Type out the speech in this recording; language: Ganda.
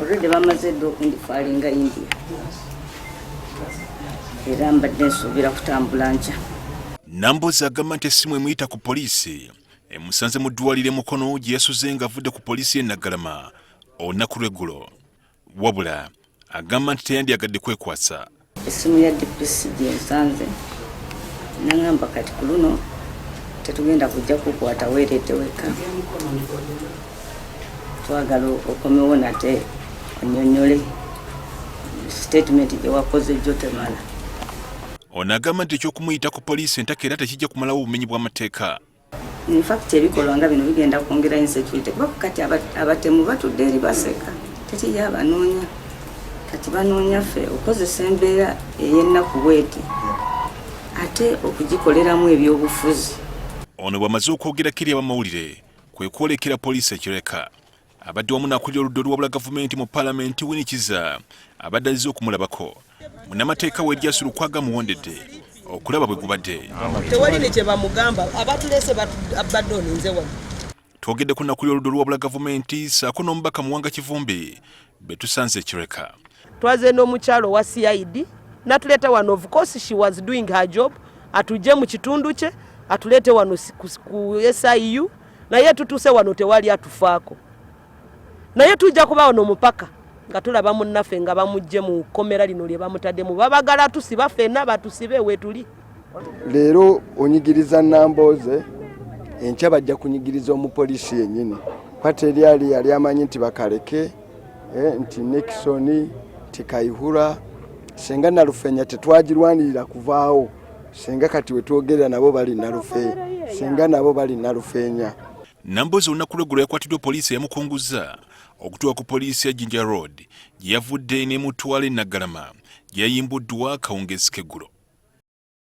already bamaze ddo okundifalinga India era mbadde nsuubira kutambula nkya. Nambozi agamba nti essimu emuyita ku poliisi emusanze mu ddwaliro Mukono gye yasuze ng'avudde ku poliisi y'e Naggalama olunaku lw'eggulo. Wabula agamba nti teyandyagadde kwekwasa. Essimu ya DPC gye nsanze nangamba kati ku luno tetugenda kujja kukwata weereete weka. Twagala okomewo nate onnyonnyole statement gye wakoze jjo temala. Ono agamba nti ekyokumuyita ku poliisi entaka era tekijja kumalawo obumenyi bw'amateeka. In fact ebikolwa nga bino bigenda kwongera insecurity kuba kati abatemu batudde eri baseka tekijja abanoonya kati banoonya ffe okozesa embeera ey'ennaku bweti ate okugikoleramu ebyobufuzi. Ono bw'amaze okwogerako eri abamawulire kwe kwolekera poliisi ekireka. Abadde wamu n'akulira oludda oluwabula gavumenti mu paalamenti Winnie Kiza abadde azze okumulabako. Munnamateeka we Erias Lukwago muwondedde okulaba bwe gubadde. Tewali ne kye bamugamba abatuleese badde oninze wano. Twogedde ku nnakulira oludda oluwabula gavumenti ssaako n'omubaka Muwanga Kivumbi be tusanze ekireka. Twaze n'omukyalo wa CID n'atuleeta wano, of course she was doing her job, atujje mu kitundu kye atuleete wano ku SIU naye tutuuse wano tewali atufaako. Naye tujja kuba wano mupaka nga tulaba munnaffe nga bamujje mu kkomera lino lye bamutaddemu babagala tusiba ffenna batusibe wetuli. Leero onyigiriza Namboze enkya bajja kunyigiriza omupoliisi yennyini kwata eryali yali amanyi nti bakaleke nti Nixon nti Kayihura senga Nalufenya tetwagirwanirira kuvaawo senga kati wetwogerera nabo bali Nalufe senga nabo bali Nalufenya. Nambozi olunaku lw'eggulo yakwatiddwa poliisi yamukunguza okutuuka ku poliisi ya Jinja Road gye yavudde n'emutwala e Naggalama gye yayimbuddwa kawungeezi k'eggulo.